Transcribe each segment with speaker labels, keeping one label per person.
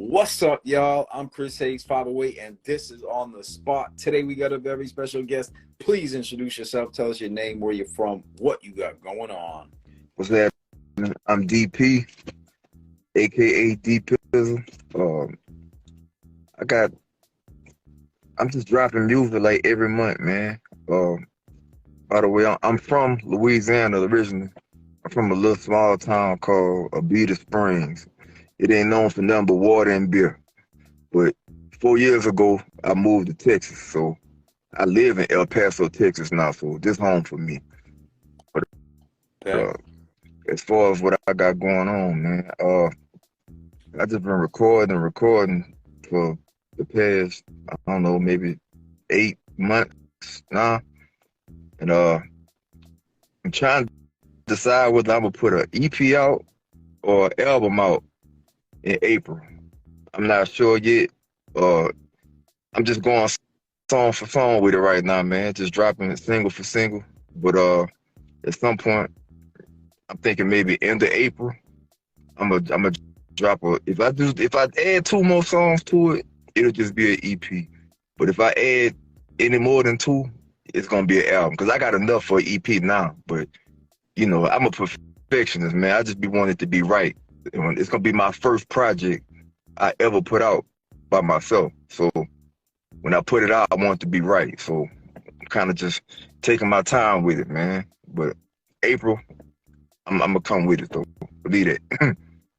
Speaker 1: What's up, y'all? I'm Chris Hayes, 508, and this is On the Spot. Today, we got a very special guest. Please introduce yourself. Tell us your name, where you're from, what you got going on.
Speaker 2: What's that? I'm DP, aka D Pizzle. I got. I'm just dropping music like every month, man. By the way, I'm from Louisiana originally. I'm from a little small town called Abita Springs. It ain't known for nothing but water and beer. But 4 years ago, I moved to Texas, so I live in El Paso, Texas now. So this home for me. But
Speaker 1: Okay.
Speaker 2: as far as what I got going on, man, I just been recording for the past, I don't know, maybe 8 months now. And I'm trying to decide whether I'm gonna put an EP out or an album out in April. I'm not sure yet. I'm just going song for song with it right now, man. Just dropping it single for single. But at some point, I'm thinking maybe end of April, I'm a drop a. If I add two more songs to it, it'll just be an EP. But if I add any more than two, it's gonna be an album. Cause I got enough for an EP now. But I'm a perfectionist, man. I just be wanting it to be right. It's gonna be my first project I ever put out by myself. So when I put it out, I want it to be right. So I'm kind of just taking my time with it, man. But April, I'm gonna come with it though. Believe it.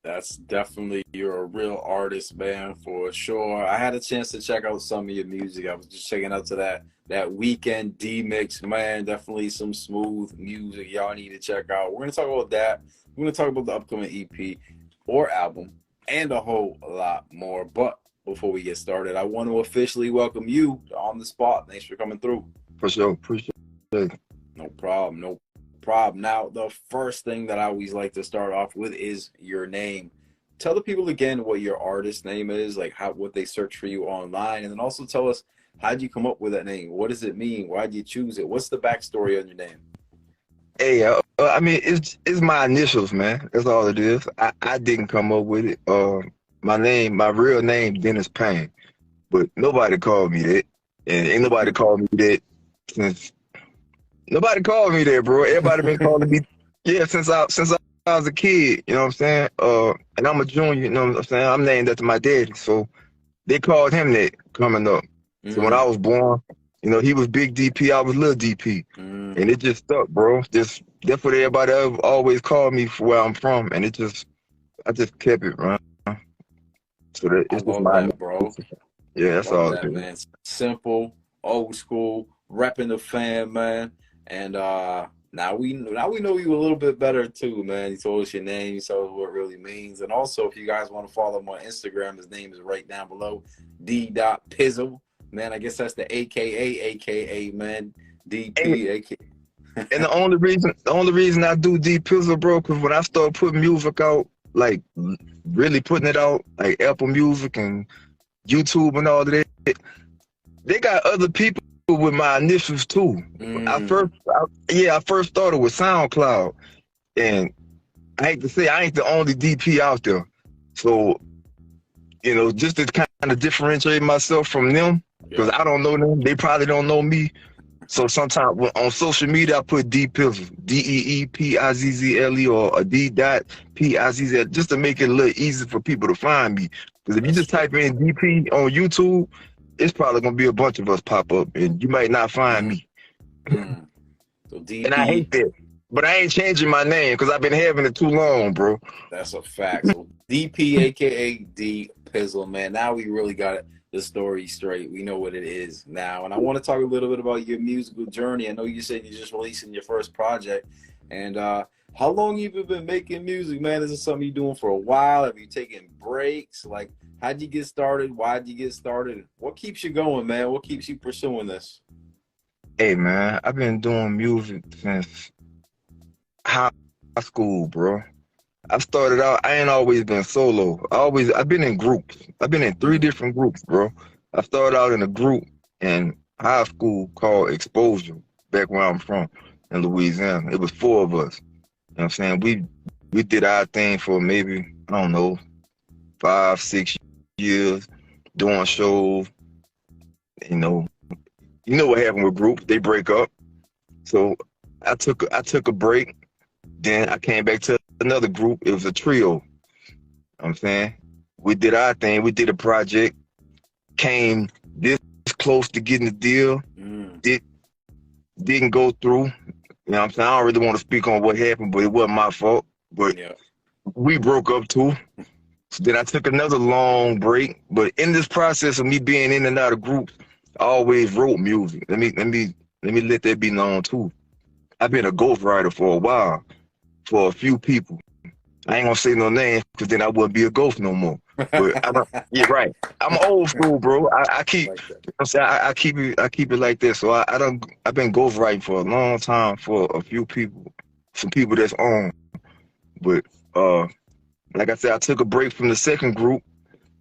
Speaker 1: That's definitely, you're a real artist, man, for sure. I had a chance to check out some of your music. I was just checking out to that Weekend D mix, man. Definitely some smooth music y'all need to check out. We're gonna talk about that. We're gonna talk about the upcoming EP or album and a whole lot more. But before we get started, I want to officially welcome you to On the Spot. Thanks for coming through.
Speaker 2: For sure, appreciate it.
Speaker 1: No problem, no problem. Now, the first thing that I always like to start off with is your name. Tell the people again what your artist name is, like what they search for you online, and then also tell us, how'd you come up with that name? What does it mean? Why'd you choose it? What's the backstory on your name?
Speaker 2: Hey, I mean, it's my initials, man. That's all it is. I didn't come up with it. My real name, Dennis Payne, but nobody called me that, and ain't nobody called me that since. Nobody called me that, bro. Everybody been calling me, yeah, since I was a kid. You know what I'm saying? And I'm a junior. You know what I'm saying? I'm named after my daddy, so they called him that coming up. So when I was born, he was Big DP, I was Little DP. And it just stuck, bro. That's what everybody always called me for where I'm from. And I just kept it, man. So
Speaker 1: I
Speaker 2: it's just
Speaker 1: love
Speaker 2: my
Speaker 1: that, bro.
Speaker 2: Yeah, that's all it
Speaker 1: That,
Speaker 2: is.
Speaker 1: man. Simple, old school, repping the fam, man. And now we know you a little bit better too, man. You told us your name, you told us what it really means. And also, if you guys want to follow him on Instagram, his name is right down below, D.Pizzle. Man, I guess that's the AKA, man. DP, AKA.
Speaker 2: And the only reason I do D Pizzle, bro, because when I start putting music out, like really putting it out, like Apple Music and YouTube and all of that, they got other people with my initials too. I first started with SoundCloud, and I hate to say I ain't the only DP out there. So, just to kind of differentiate myself from them, because I don't know them, they probably don't know me. So sometimes on social media, I put D Pizzle, DEEPIZZLE, or a D.PIZZ, just to make it a little easier for people to find me. Because if you just type in DP on YouTube, it's probably gonna be a bunch of us pop up, and you might not find me.
Speaker 1: So DP,
Speaker 2: and I hate that, but I ain't changing my name because I've been having it too long, bro.
Speaker 1: That's a fact. So DP, aka D Pizzle, man. Now we really got the story straight. We know what it is now, and I want to talk a little bit about your musical journey. I know you said you're just releasing your first project, and how long have you been making music, man? Is this something you're doing for a while? Have you taken breaks? Like, how'd you get started? Why'd you get started? What keeps you going, man? What keeps you pursuing this?
Speaker 2: Hey, man, I've been doing music since high school, bro. I started out, I ain't always been solo. I've been in groups. I've been in 3 different groups, bro. I started out in a group in high school called Exposure, back where I'm from in Louisiana. It was 4 of us. You know what I'm saying? We did our thing for maybe, I don't know, 5, 6 years doing shows. You know, you know what happened with groups? They break up. So I took a break. Then I came back to another group. It was a trio. You know what I'm saying, we did our thing. We did a project. Came this close to getting the deal.
Speaker 1: Mm.
Speaker 2: Did didn't go through. You know what I'm saying? I don't really want to speak on what happened, but it wasn't my fault. But
Speaker 1: Yeah.
Speaker 2: we broke up too. So then I took another long break. But in this process of me being in and out of groups, I always wrote music. Let me let that be known too. I've been a ghostwriter for a while for a few people. I ain't gonna say no names because then I wouldn't be a ghost no more. But I don't. Yeah, right. I'm old school, bro. I keep.
Speaker 1: Like that.
Speaker 2: I'm saying I keep it like this. So I don't. I've been ghostwriting for a long time for a few people, some people that's on. But like I said, I took a break from the second group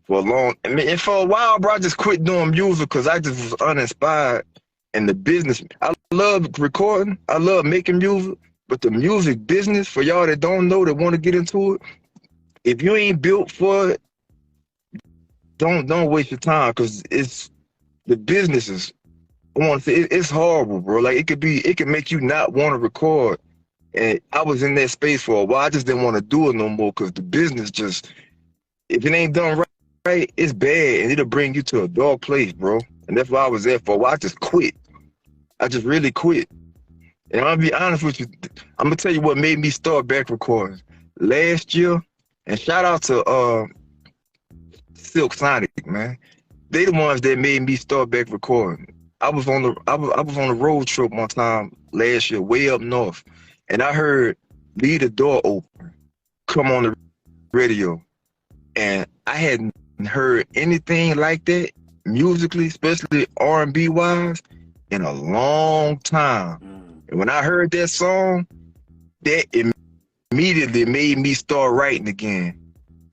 Speaker 2: for a long. I mean, and for a while, bro, I just quit doing music because I just was uninspired. And the business, I love recording. I love making music. But the music business, for y'all that don't know, that want to get into it, if you ain't built for it, don't waste your time because it's the businesses. I want to say it's horrible, bro. Like it could make you not want to record. And I was in that space for a while. I just didn't want to do it no more because the business just, if it ain't done right, it's bad and it'll bring you to a dark place, bro. And that's why I was there for a while. I just quit. I just really quit. And I'm gonna be honest with you. I'm gonna tell you what made me start back recording last year. And shout out to Silk Sonic, man. They the ones that made me start back recording. I was on the road trip one time last year, way up north, and I heard "Leave the Door Open" come on the radio, and I hadn't heard anything like that musically, especially R&B wise, in a long time.
Speaker 1: Mm.
Speaker 2: And when I heard that song, that immediately made me start writing again.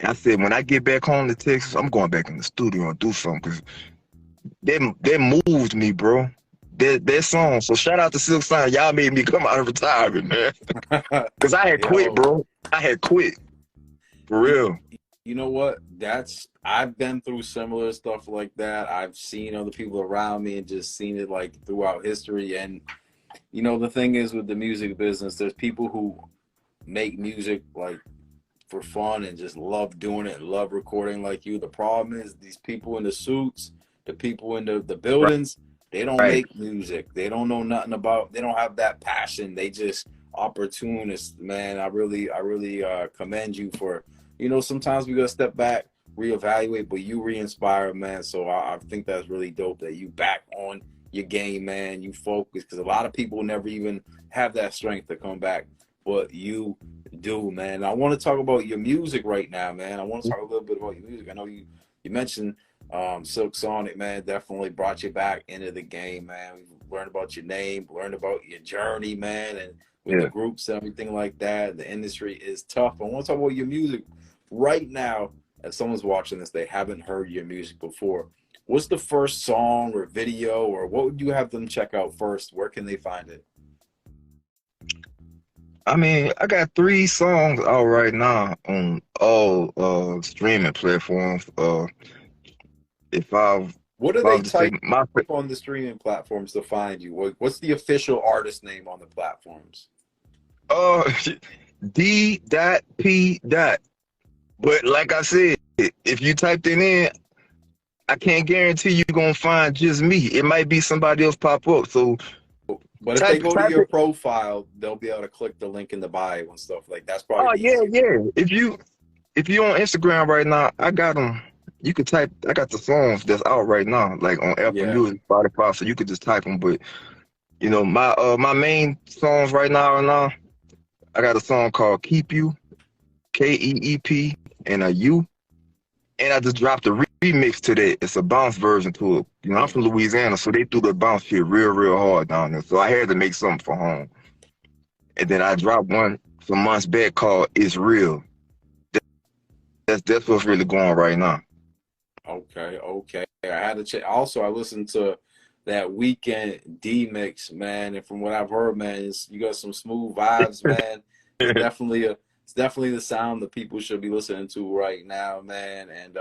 Speaker 2: And I said, when I get back home to Texas, I'm going back in the studio and do something because that moved me, bro. That song. So shout out to Silk Sonic. Y'all made me come out of retirement, man. Because I had quit,
Speaker 1: Yo,
Speaker 2: bro. I had quit. For real.
Speaker 1: you know what? I've been through similar stuff like that. I've seen other people around me and just seen it like throughout history. And you know, the thing is with the music business, there's people who make music like for fun and just love doing it, love recording like you. The problem is these people in the suits, the people in the
Speaker 2: Right.
Speaker 1: buildings, they don't
Speaker 2: Right.
Speaker 1: make music. They don't know nothing about, they don't have that passion. They just opportunists, man. I really commend you for, you know, sometimes we gotta step back, reevaluate, but you re-inspire, man. So I think that's really dope that you back on your game, man. You focus because a lot of people never even have that strength to come back, but you do, man. I want to talk about your music right now, man. I want to talk a little bit about your music. I know you mentioned Silk Sonic, man. Definitely brought you back into the game, man. We learned about your name, learned about your journey, man, and with the
Speaker 2: Yeah.
Speaker 1: groups and everything like that. The industry is tough. I want to talk about your music right now. As someone's watching this, they haven't heard your music before. What's the first song or video, or what would you have them check out first? Where can they find it?
Speaker 2: I mean, I got 3 songs out right now on all streaming platforms. If I
Speaker 1: What do
Speaker 2: if I
Speaker 1: they
Speaker 2: was to say
Speaker 1: type
Speaker 2: my
Speaker 1: on the streaming platforms to find you? What's the official artist name on the platforms?
Speaker 2: uh D dot P dot. But like I said, if you typed it in, I can't guarantee you're gonna find just me. It might be somebody else pop up. So
Speaker 1: But if they
Speaker 2: type
Speaker 1: go to
Speaker 2: type
Speaker 1: your
Speaker 2: it.
Speaker 1: profile, they'll be able to click the link in the bio and stuff like that's probably
Speaker 2: Oh
Speaker 1: the
Speaker 2: yeah,
Speaker 1: easiest.
Speaker 2: yeah. If you on Instagram right now, I got them. You could type. I got the songs that's out right now, like on Apple
Speaker 1: Yeah.
Speaker 2: Music, Spotify. So you could just type them. But my main songs right now. I got a song called "Keep You," KEEP, and a U. And I just dropped a remix to that. It's a bounce version to it. I'm
Speaker 1: Mm.
Speaker 2: from Louisiana, so they threw the bounce shit real hard down there. So I had to make something for home. And then I dropped one some months back called "It's Real." That's what's really going right now.
Speaker 1: Okay, okay. I had to check. Also, I listened to that Weekend D mix, man, and from what I've heard, man, you got some smooth vibes, man. It's definitely a, it's definitely the sound that people should be listening to right now, man. And